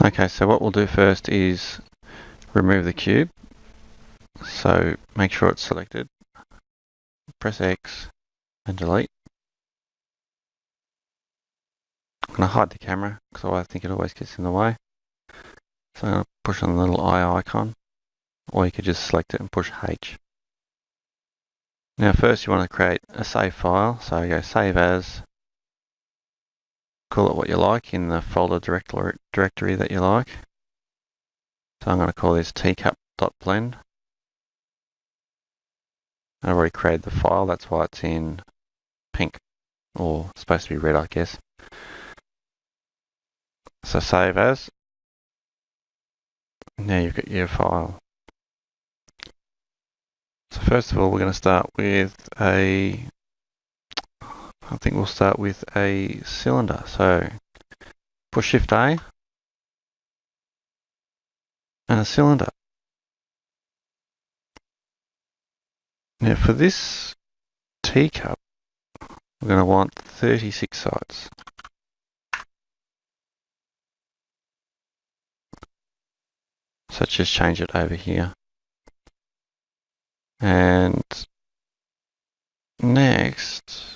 Okay, so what we'll do first is remove the cube. So make sure it's selected, press X and delete. I'm going to hide the camera because I think it always gets in the way. So I'm going to push on the little eye icon, or you could just select it and push H. Now first you want to create a save file, so you go save as, call it what you like in the folder directory that you like. So I'm going to call this teacup.blend. I already created the file, that's why it's in pink, or supposed to be red, I guess. So save as. Now you've got your file. So first of all, we're going to start with I think we'll start with a cylinder. So push Shift A and a cylinder. Now for this teacup, we're going to want 36 sides. So let's just change it over here. And next,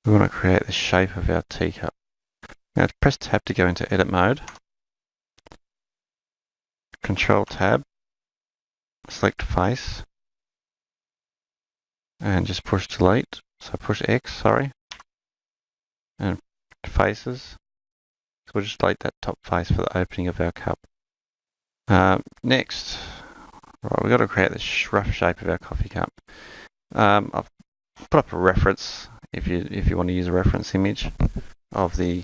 we want to create the shape of our teacup. Now press Tab to go into edit mode. Control Tab, select face, and just push delete. So push X, sorry, and faces. So we'll just delete that top face for the opening of our cup. Next, right, we've got to create this rough shape of our coffee cup. I've put up a reference if you want to use a reference image of the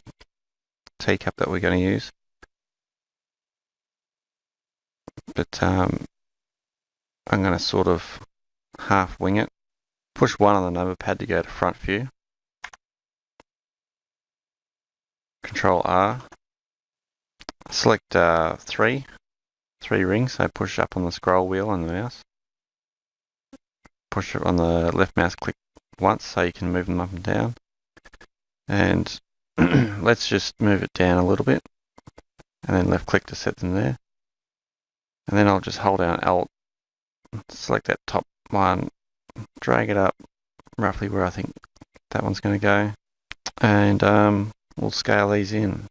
teacup that we're going to use. But I'm going to sort of half wing it. Push 1 on the number pad to go to front view. Control R. Select 3 rings, so push up on the scroll wheel on the mouse. Push it on the left mouse click once so you can move them up and down. And let's just move it down a little bit. And then left click to set them there. And then I'll just hold down Alt, select that top one, drag it up roughly where I think that one's going to go. And we'll scale these in.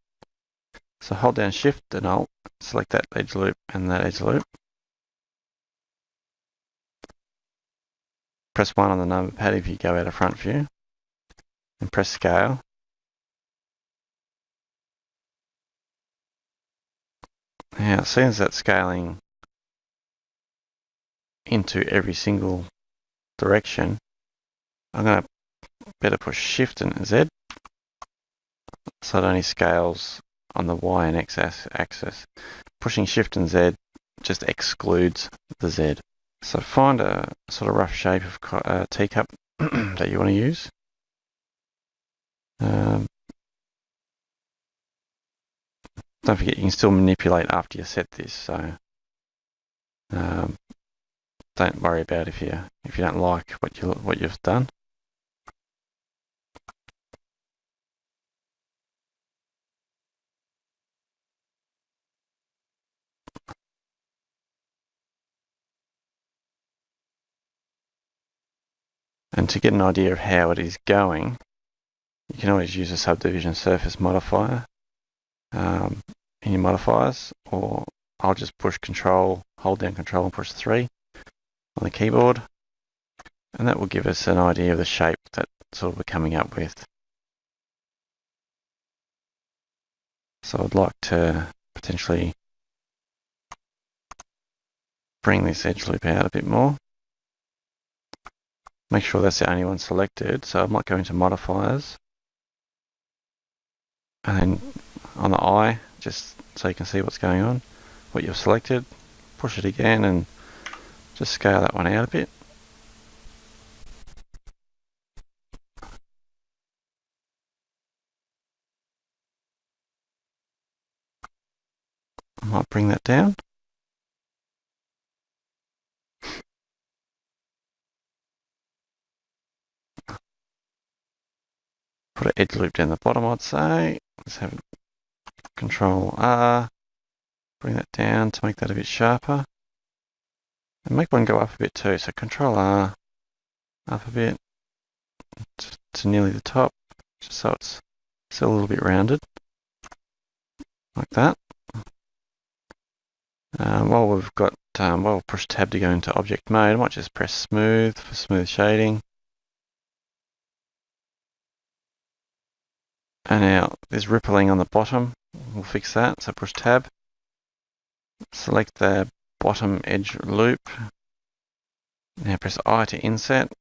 So hold down Shift and Alt, select that edge loop and that edge loop. Press 1 on the number pad if you go out of front view. And press Scale. Now, as soon as that's scaling into every single direction, I'm going to better push Shift and Z so it only scales on the Y and X axis. Pushing Shift and Z just excludes the Z. So find a sort of rough shape of teacup that you want to use. Don't forget you can still manipulate after you set this, so don't worry about if you don't like what you've done. And to get an idea of how it is going, you can always use a subdivision surface modifier in your modifiers, or I'll just push Control, hold down Control and push 3 on the keyboard, and that will give us an idea of the shape that sort of we're coming up with. So I'd like to potentially bring this edge loop out a bit more. Make sure that's the only one selected, so I might go into modifiers, and then on the eye, just so you can see what's going on, what you've selected, push it again and just scale that one out a bit. I might bring that down. Put an edge loop down the bottom, I'd say. Let's have Control R, bring that down to make that a bit sharper. And make one go up a bit too. So Control R, up a bit to nearly the top, just so it's still a little bit rounded, like that. While we've got, while we'll push Tab to go into object mode, I might just press Smooth for smooth shading. And now there's rippling on the bottom. We'll fix that. So push Tab, select the bottom edge loop. Now press I to inset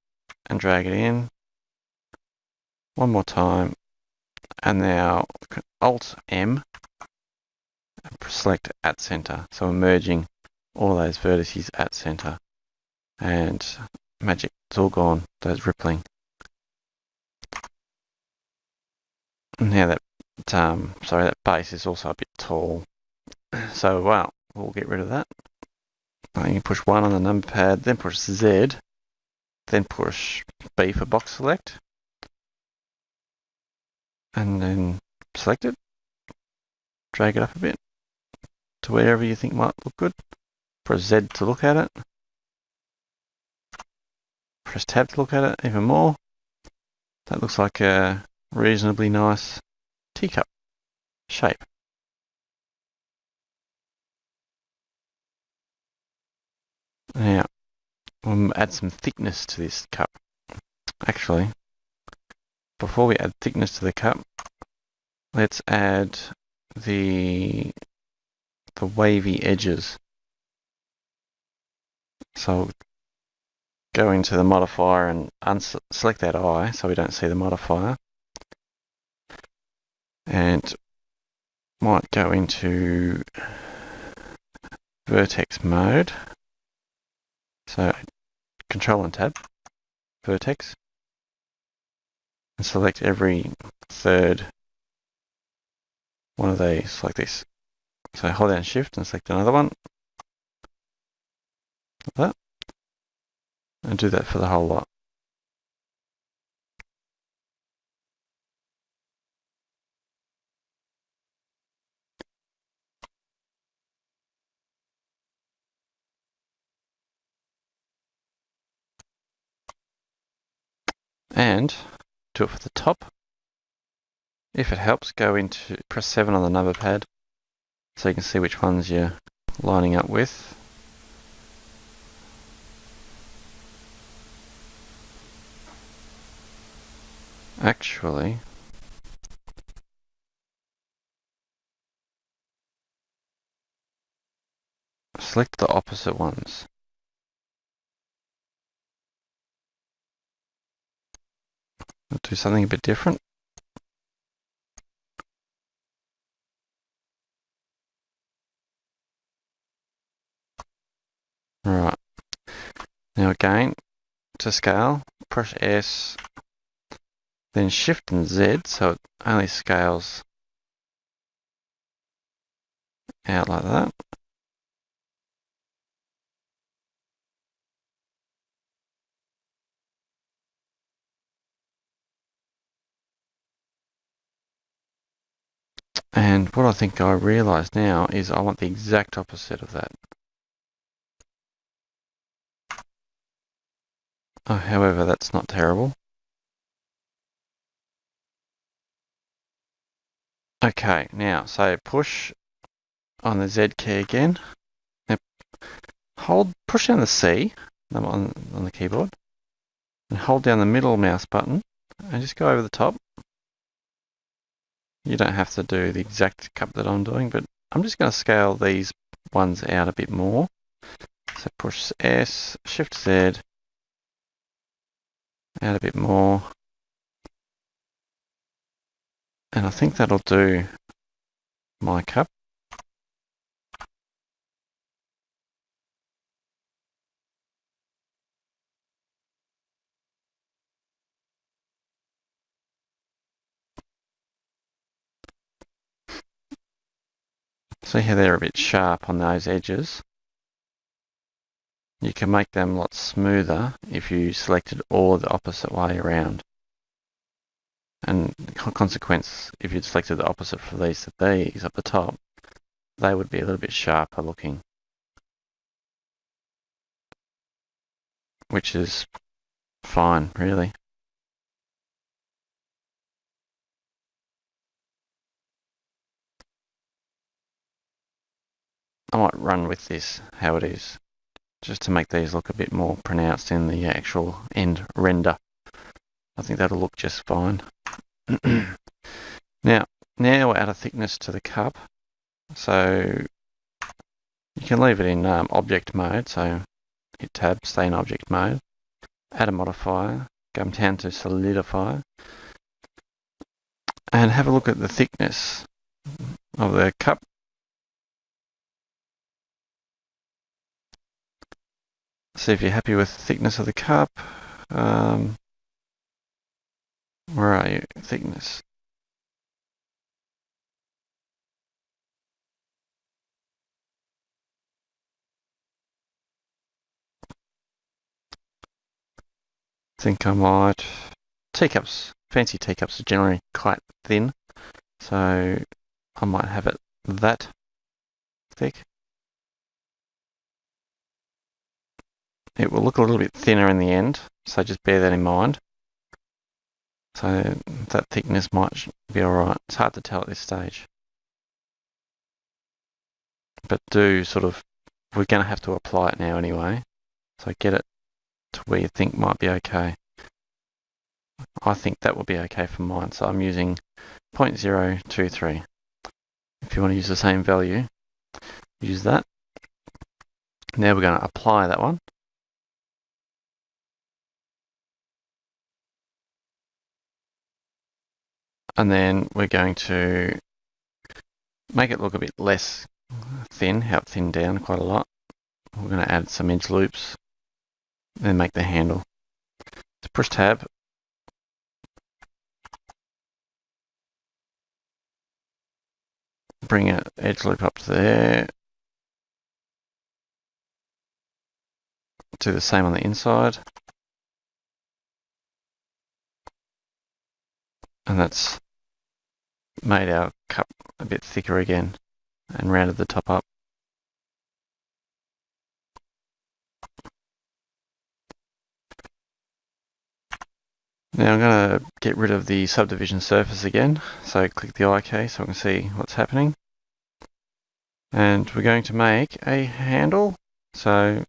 and drag it in. One more time. And now Alt M and select at center. So we're merging all those vertices at center. And magic, it's all gone, those rippling. Now that that base is also a bit tall. So we'll get rid of that. You can push 1 on the number pad, then push Z, then push B for box select, and then select it. Drag it up a bit to wherever you think might look good. Press Z to look at it. Press Tab to look at it even more. That looks like a reasonably nice teacup shape. Now, we'll add some thickness to this cup. Actually, before we add thickness to the cup, let's add the wavy edges. So go into the modifier and select that eye so we don't see the modifier. And might go into Vertex mode. So Control and Tab, Vertex, and select every third one of these like this. So hold down Shift and select another one, like that, and do that for the whole lot. And do it for the top. If it helps, press 7 on the number pad so you can see which ones you're lining up with. Actually, select the opposite ones. I'll do something a bit different. Right. Now again, to scale, press S, then Shift and Z, so it only scales out like that. And what I think I realise now is I want the exact opposite of that. Oh, however, that's not terrible. Okay, now, so push on the Z key again. Now, push down the C on the keyboard, and hold down the middle mouse button, and just go over the top. You don't have to do the exact cup that I'm doing, but I'm just going to scale these ones out a bit more. So push S, Shift Z, out a bit more. And I think that'll do my cup. See how they're a bit sharp on those edges? You can make them a lot smoother if you selected all the opposite way around. And consequence, if you'd selected the opposite for these to these up the top, they would be a little bit sharper looking, which is fine, really. I might run with this, how it is, just to make these look a bit more pronounced in the actual end render. I think that'll look just fine. Now we're out of thickness to the cup, so you can leave it in object mode, so hit tab, stay in object mode, add a modifier, go down to solidify, and have a look at the thickness of the cup. See if you're happy with the thickness of the cup. Where are you? Thickness. Think I might. Teacups. Fancy teacups are generally quite thin, so I might have it that thick. It will look a little bit thinner in the end, so just bear that in mind. So that thickness might be alright. It's hard to tell at this stage. But we're going to have to apply it now anyway. So get it to where you think might be okay. I think that will be okay for mine, so I'm using 0.023. If you want to use the same value, use that. Now we're going to apply that one. And then we're going to make it look a bit less thin, how it thinned down quite a lot. We're going to add some edge loops, then make the handle. So push tab. Bring an edge loop up to there. Do the same on the inside. And that's made our cup a bit thicker again and rounded the top up. Now I'm going to get rid of the subdivision surface again. So click the I key so I can see what's happening. And we're going to make a handle. So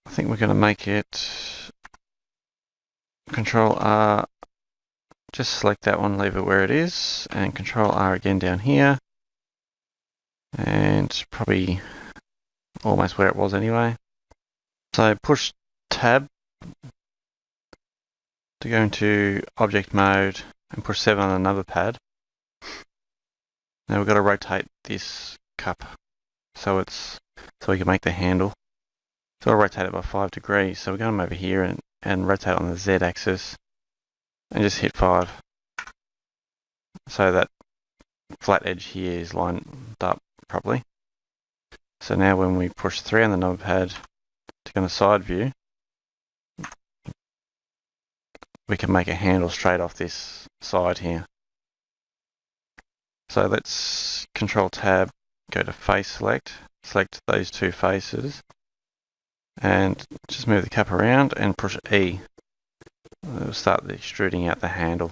I think we're going to make it Control R. Just select that one, leave it where it is, and Control R again down here. And probably almost where it was anyway. So push tab to go into object mode and push 7 on another pad. Now we've got to rotate this cup so we can make the handle. So I'll rotate it by 5 degrees. So we're going to come over here and rotate on the Z axis and just hit 5. So that flat edge here is lined up properly. So now when we push 3 on the number pad to go on the side view, we can make a handle straight off this side here. So let's Control Tab, go to Face Select, select those two faces, and just move the cup around and push E. It'll start extruding out the handle.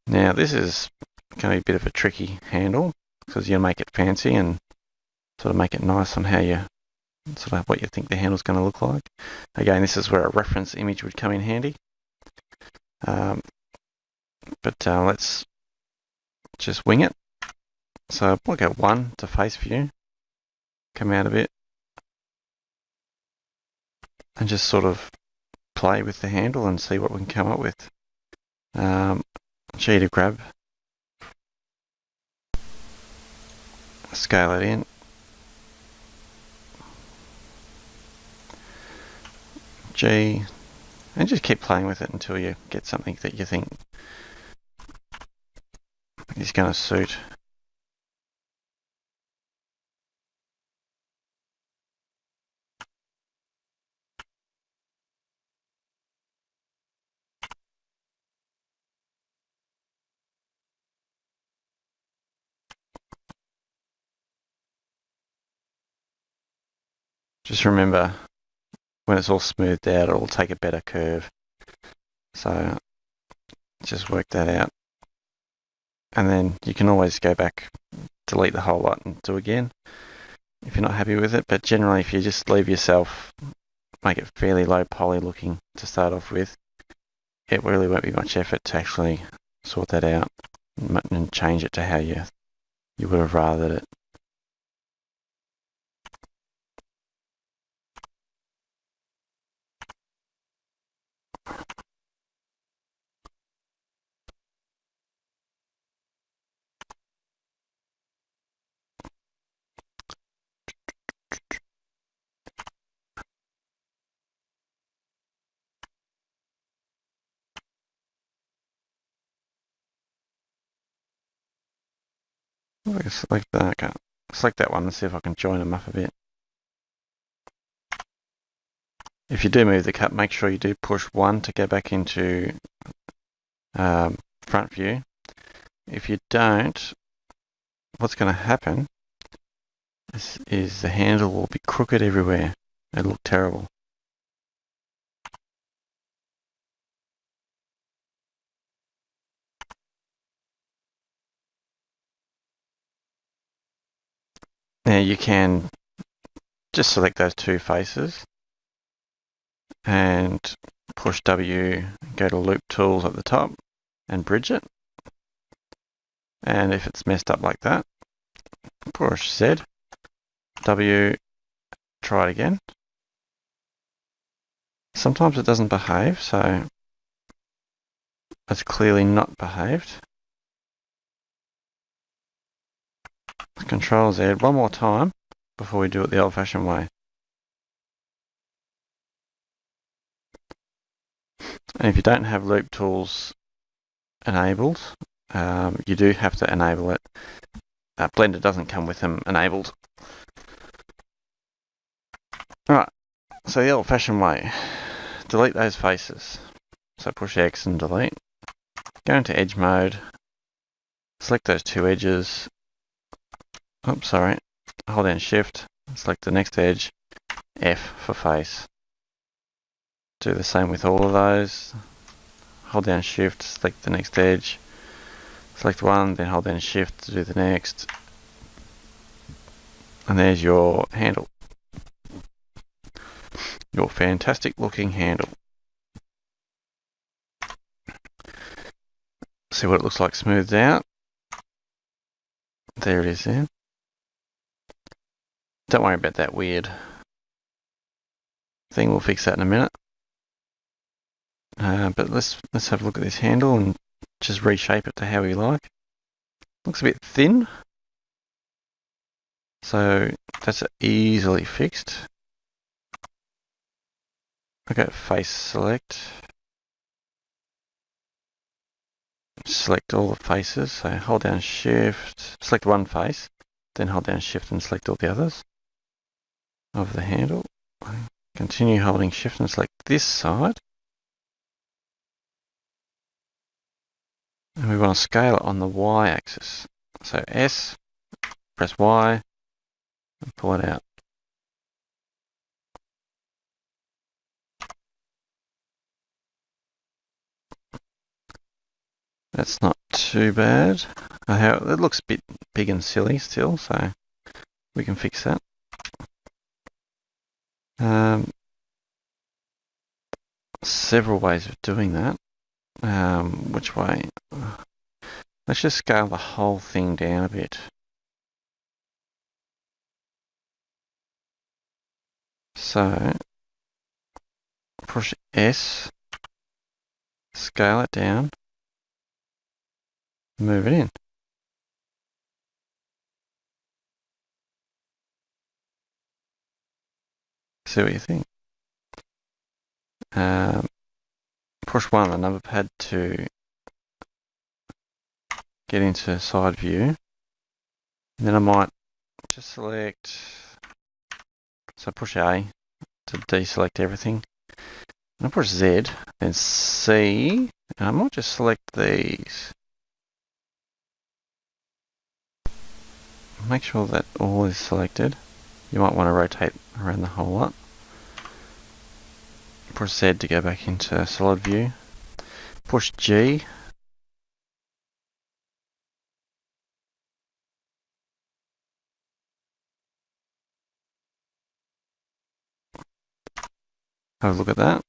Now this is going to be a bit of a tricky handle because you make it fancy and sort of make it nice on how you sort of what you think the handle's going to look like. Again, this is where a reference image would come in handy. Let's just wing it. So we'll go 1 to face view, come out a bit, and just sort of play with the handle and see what we can come up with. G to grab, scale it in. G, and just keep playing with it until you get something that you think is going to suit. Just remember, when it's all smoothed out, it'll take a better curve. So just work that out. And then you can always go back, delete the whole lot and do again if you're not happy with it. But generally, if you just leave yourself, make it fairly low poly looking to start off with, it really won't be much effort to actually sort that out and change it to how you would have rathered it. Select that one and see if I can join them up a bit. If you do move the cut, make sure you do push 1 to go back into front view. If you don't, what's going to happen is the handle will be crooked everywhere. It'll look terrible. Now you can just select those two faces and push W, go to loop tools at the top and bridge it. And if it's messed up like that, push Z, W, try it again. Sometimes it doesn't behave, so it's clearly not behaved. Control Z one more time before we do it the old-fashioned way. And if you don't have loop tools enabled, you do have to enable it. Blender doesn't come with them enabled. Alright, so the old-fashioned way, delete those faces. So push X and delete. Go into edge mode, select those two edges. Oops, sorry. Hold down Shift, select the next edge, F for face. Do the same with all of those. Hold down Shift, select the next edge, select one, then hold down Shift to do the next. And there's your handle. Your fantastic looking handle. See what it looks like smoothed out. There it is there. Don't worry about that weird thing, we'll fix that in a minute. But let's have a look at this handle and just reshape it to how we like. Looks a bit thin. So that's easily fixed. Okay, face select. Select all the faces, so hold down Shift, select one face, then hold down Shift and select all the others of the handle. Continue holding Shift and select this side. And we want to scale it on the Y axis. So S, press Y, and pull it out. That's not too bad. It looks a bit big and silly still, so we can fix that. Several ways of doing that. Which way? Let's just scale the whole thing down a bit. So, push S, scale it down, move it in. See what you think. Push 1 on the number pad to get into side view. And then I might just select, so push A to deselect everything. And I push Z, then C, and I might just select these. Make sure that all is selected. You might want to rotate around the whole lot. Push Z to go back into solid view. Push G. Have a look at that.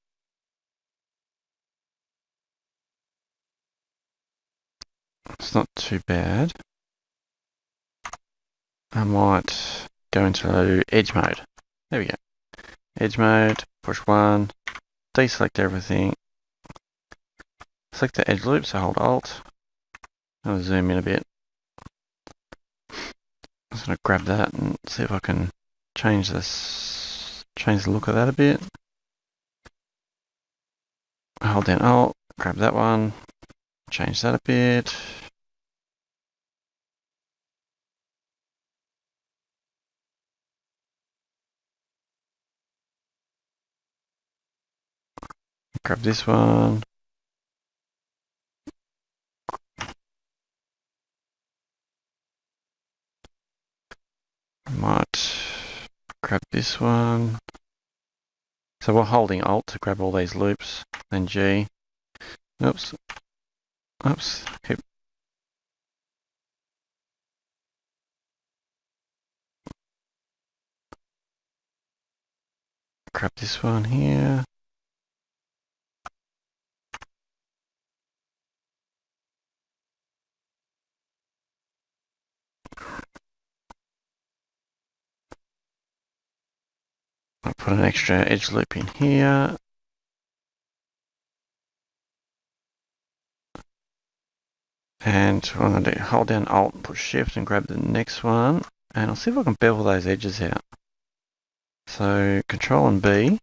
It's not too bad. I might go into edge mode. There we go. Edge mode, push 1, deselect everything. Select the edge loop, so hold Alt. I'll zoom in a bit. I'm just going to grab that and see if I can change the look of that a bit. Hold down Alt, grab that one, change that a bit. Grab this one. I might grab this one. So we're holding Alt to grab all these loops, then G. Oops. Oops. Keep. Grab this one here. I'll put an extra edge loop in here. And what I'm going to do, hold down Alt and push Shift and grab the next one. And I'll see if I can bevel those edges out. So Control and B.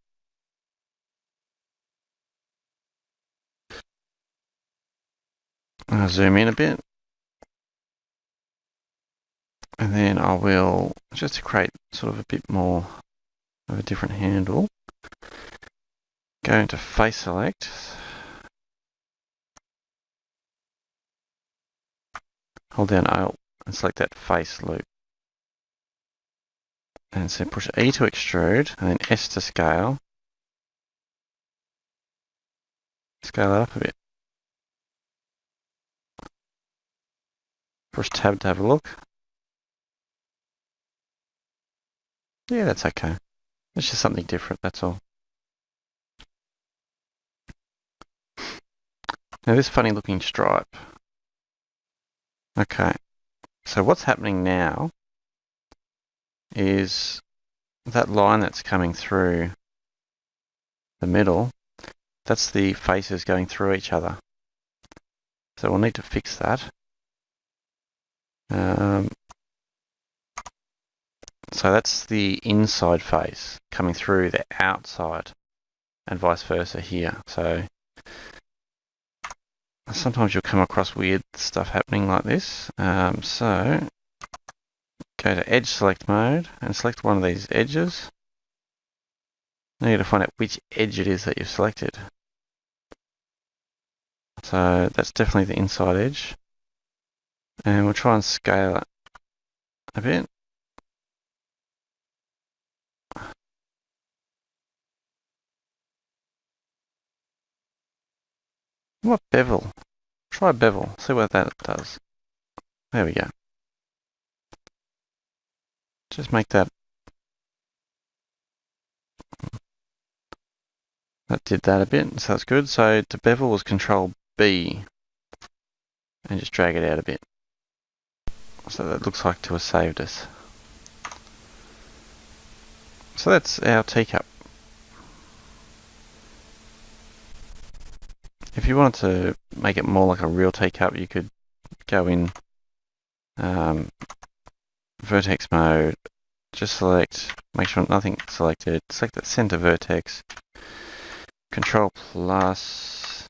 I'll zoom in a bit. And then I will, just to create sort of a bit more of a different handle, go into Face Select. Hold down Alt and select that face loop. And so push E to extrude, and then S to scale. Scale that up a bit. Push Tab to have a look. Yeah, that's okay. It's just something different, that's all. Now this funny looking stripe. Okay, so what's happening now is that line that's coming through the middle, that's the faces going through each other. So we'll need to fix that. So that's the inside face coming through the outside and vice versa here. So sometimes you'll come across weird stuff happening like this. So go to Edge Select mode and select one of these edges. Now you got to find out which edge it is that you've selected. So that's definitely the inside edge. And we'll try and scale it a bit. What bevel? Try bevel, see what that does. There we go. Just make that. That did that a bit, so that's good. So to bevel was Control B and just drag it out a bit. So that looks like to have saved us. So that's our teacup. If you wanted to make it more like a real teacup, you could go in Vertex mode, just select, make sure nothing's selected, select the center vertex, Control plus,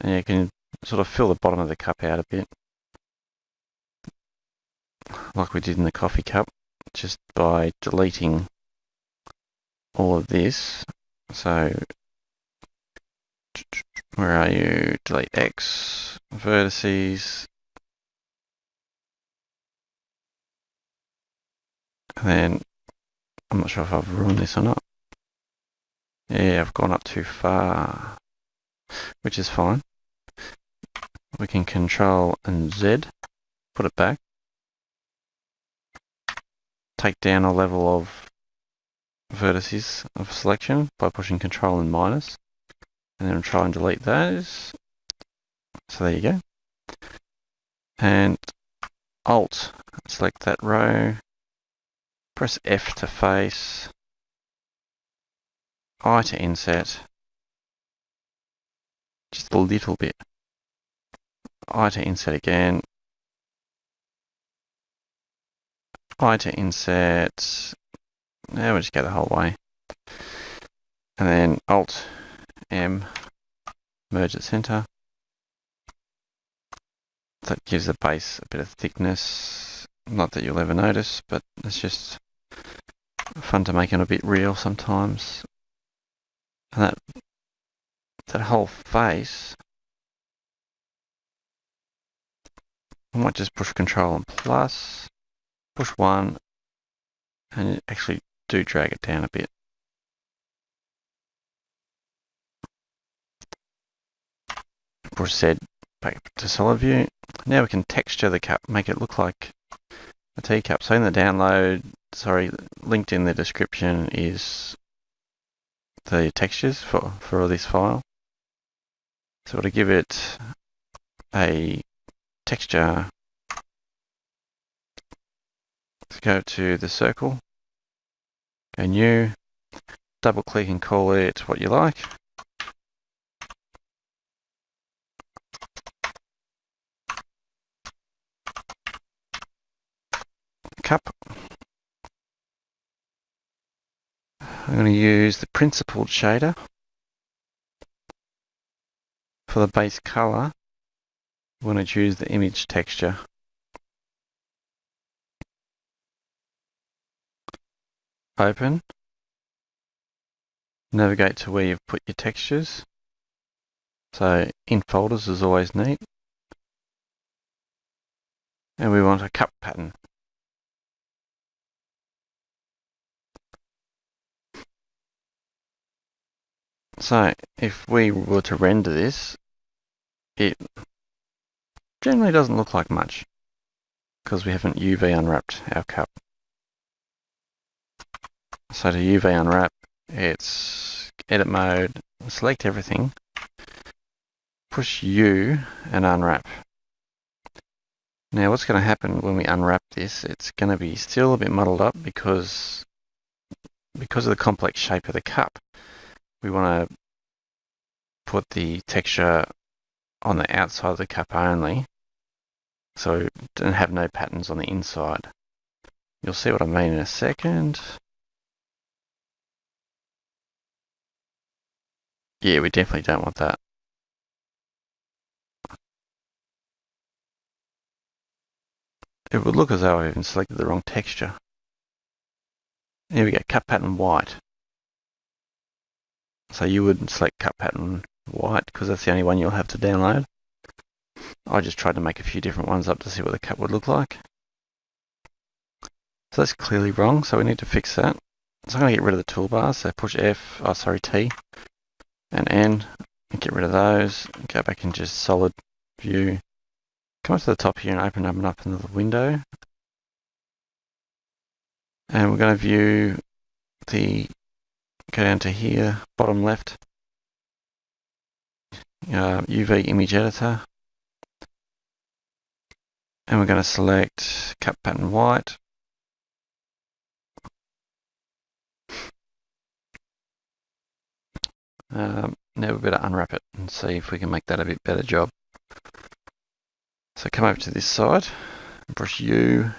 and you can sort of fill the bottom of the cup out a bit, like we did in the coffee cup, just by deleting all of this. So where are you? Delete X, vertices, and then I'm not sure if I've ruined this or not. Yeah, I've gone up too far, which is fine. We can Control and Z, put it back. Take down a level of vertices of selection by pushing Control and minus, and then try and delete those. So there you go. And Alt, select that row, press F to face, I to inset, just a little bit, I to inset again, I to inset, now we'll just go the whole way, and then Alt M, merge at center. That gives the base a bit of thickness, not that you'll ever notice, but it's just fun to make it a bit real sometimes. And that whole face, I might just push Control and plus, push 1, and actually do drag it down a bit. Push Z back to solid view. Now we can texture the cup, make it look like a teacup. So in the download, linked in the description is the textures for this file. So to give it a texture, let's go to the circle, go new, double click and call it what you like. Cup. I'm going to use the principled shader for the base color. We're going to choose the image texture. Open. Navigate to where you've put your textures. So in folders is always neat. And we want a cup pattern. So if we were to render this, it generally doesn't look like much because we haven't UV unwrapped our cup. So to UV unwrap, it's edit mode, select everything, push U and unwrap. Now what's going to happen when we unwrap this, it's going to be still a bit muddled up because of the complex shape of the cup. We want to put the texture on the outside of the cup only, so don't have no patterns on the inside. You'll see what I mean in a second. Yeah, we definitely don't want that. It would look as though I've even selected the wrong texture. Here we go, cup pattern white. So you would select cup pattern white because that's the only one you'll have to download. I just tried to make a few different ones up to see what the cup would look like. So that's clearly wrong, so we need to fix that. So I'm going to get rid of the toolbars, so push T and N, and get rid of those, go back into just solid view. Come up to the top here and open up another window. And we're going to view go down to here, bottom left, UV image editor. And we're going to select cup pattern white. Now we better unwrap it and see if we can make that a bit better job. So come over to this side, brush U,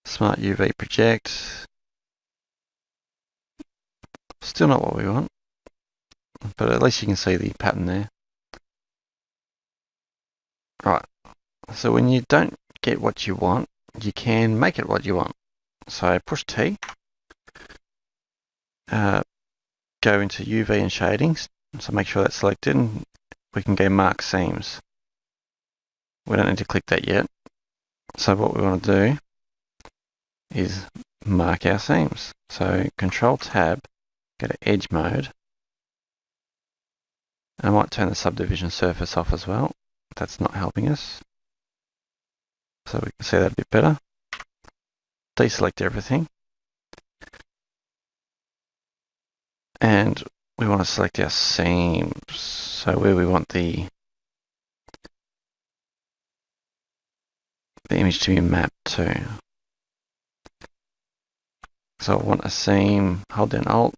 Smart UV project. Still not what we want, but at least you can see the pattern there. Right, so when you don't get what you want, you can make it what you want. So push T, go into UV and shadings, so make sure that's selected, and we can go mark seams. We don't need to click that yet. So what we want to do is mark our seams. So Control Tab, go to Edge Mode. I might turn the subdivision surface off as well. That's not helping us. So we can see that a bit better. Deselect everything. And we want to select our seams. So where we want the image to be mapped to. So I want a seam, hold down Alt.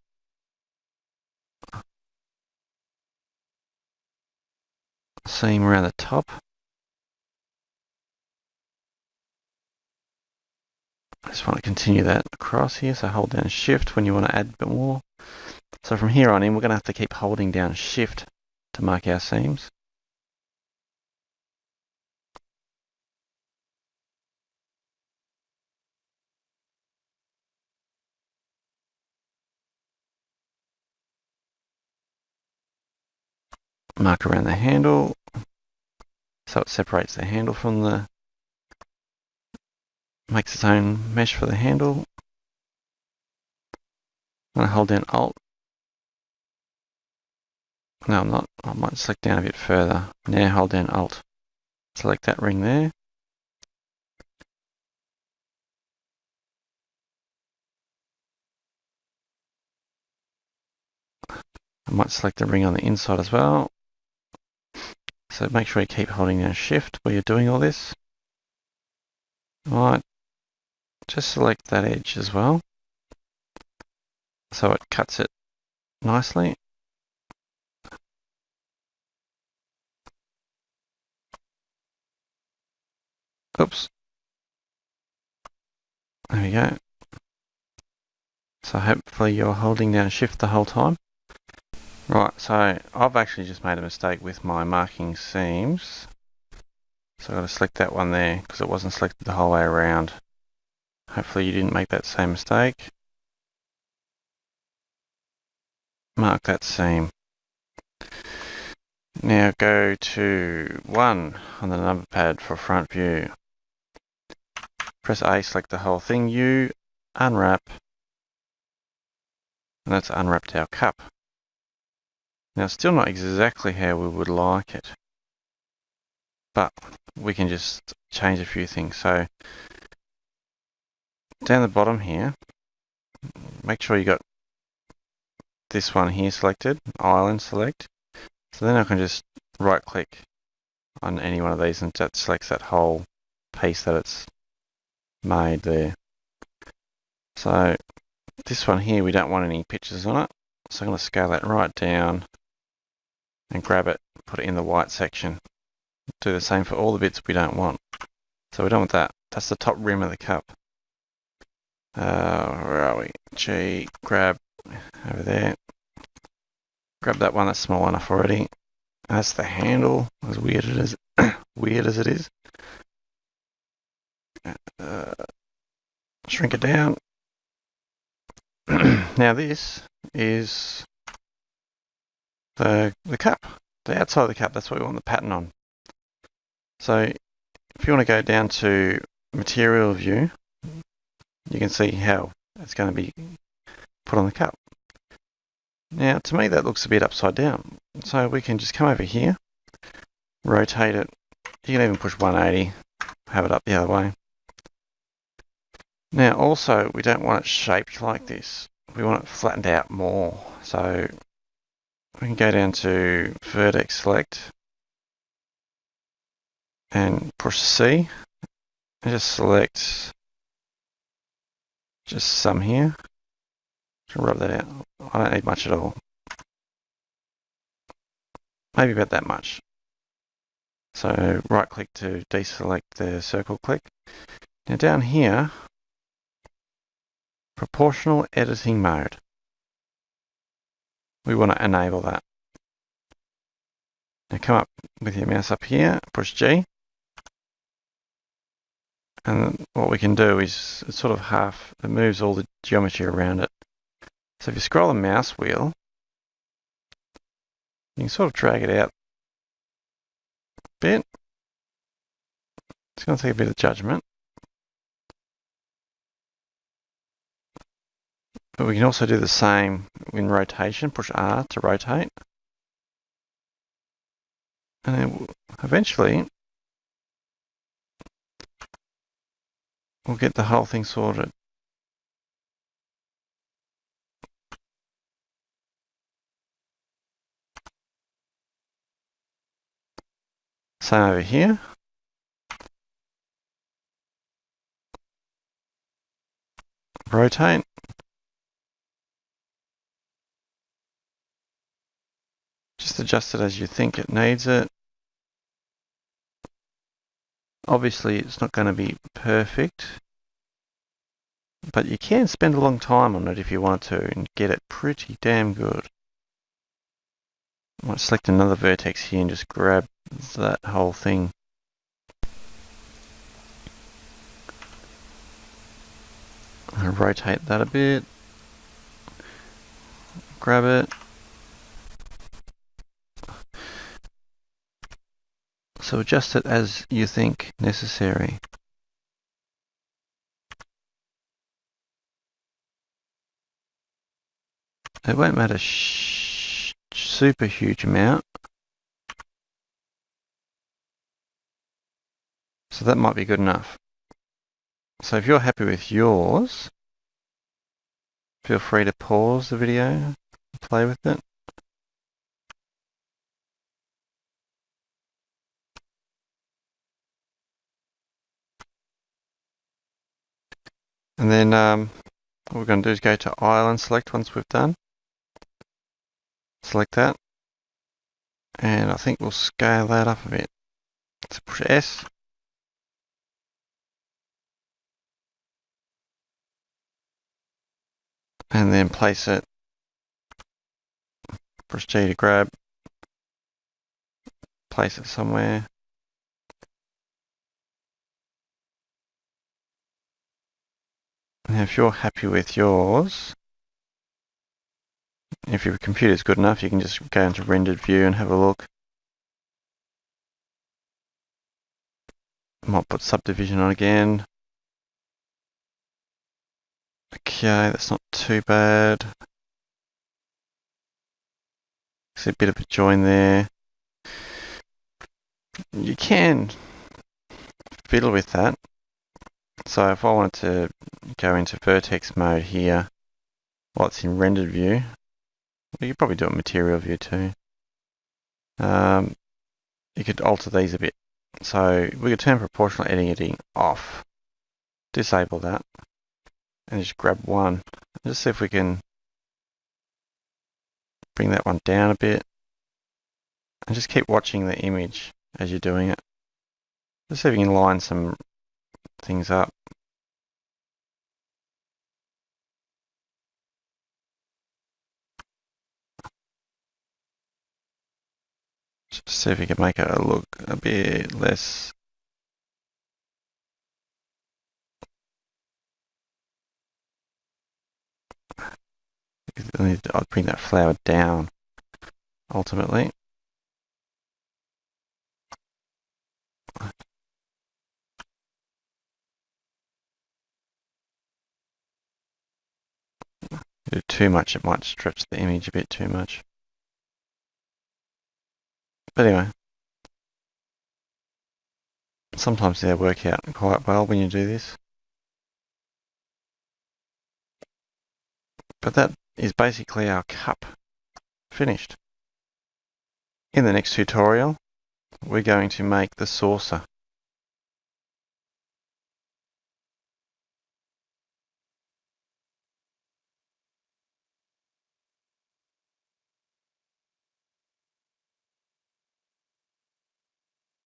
Seam around the top. I just want to continue that across here, so hold down Shift when you want to add a bit more. So from here on in, we're going to have to keep holding down Shift to mark our seams. Mark around the handle, so it separates the handle from the, makes its own mesh for the handle. I'm going to hold down Alt. No, I'm not. I might select down a bit further. Now hold down Alt. Select that ring there. I might select the ring on the inside as well. So make sure you keep holding down Shift while you're doing all this. Alright, just select that edge as well, so it cuts it nicely. Oops. There we go. So hopefully you're holding down Shift the whole time. Right, so I've actually just made a mistake with my marking seams. So I've got to select that one there because it wasn't selected the whole way around. Hopefully you didn't make that same mistake. Mark that seam. Now go to 1 on the number pad for front view. Press A, select the whole thing. U, unwrap. And that's unwrapped our cup. Now it's still not exactly how we would like it, but we can just change a few things. So down the bottom here, make sure you got this one here selected, island select. So then I can just right click on any one of these and that selects that whole piece that it's made there. So this one here, we don't want any pictures on it. So I'm going to scale that right down and grab it, put it in the white section. Do the same for all the bits we don't want. So we don't want that. That's the top rim of the cup. Where are we? G, grab over there. Grab that one that's small enough already. That's the handle, as weird as it is. Shrink it down. Now this is the cup, the outside of the cup. That's what we want the pattern on. So if you want to go down to material view, you can see how it's going to be put on the cup. Now to me that looks a bit upside down. So we can just come over here, rotate it. You can even push 180, have it up the other way. Now also we don't want it shaped like this. We want it flattened out more. So we can go down to Vertex select and push C and just select just some here. Rub that out. I don't need much at all. Maybe about that much. So right click to deselect the circle click. Now down here, proportional editing mode. We want to enable that. Now come up with your mouse up here, push G. And what we can do is it's sort of half, it moves all the geometry around it. So if you scroll the mouse wheel, you can sort of drag it out a bit. It's going to take a bit of judgment. But we can also do the same in rotation. Push R to rotate. And then eventually we'll get the whole thing sorted. Same over here. Rotate. Just adjust it as you think it needs it. Obviously, it's not going to be perfect, but you can spend a long time on it if you want to and get it pretty damn good. I might select another vertex here and just grab that whole thing. I'll rotate that a bit. Grab it. So adjust it as you think necessary. It won't matter super huge amount. So that might be good enough. So if you're happy with yours, feel free to pause the video and play with it. And then what we're going to do is go to Island Select once we've done. Select that. And I think we'll scale that up a bit. So push S. And then place it. Press G to grab. Place it somewhere. And if you're happy with yours, if your computer's good enough, you can just go into rendered view and have a look. Might put subdivision on again. Okay, that's not too bad. See a bit of a join there. You can fiddle with that. So if I wanted to go into vertex mode here, while it's in rendered view, you could probably do it in material view too. You could alter these a bit. So we could turn proportional editing off. Disable that. And just grab one. Just see if we can bring that one down a bit. And just keep watching the image as you're doing it. Just see if you can line some things up. Just see if you can make it look a bit less. I'd bring that flower down ultimately. Do too much, it might stretch the image a bit too much. But anyway, sometimes they work out quite well when you do this. But that is basically our cup finished. In the next tutorial, we're going to make the saucer.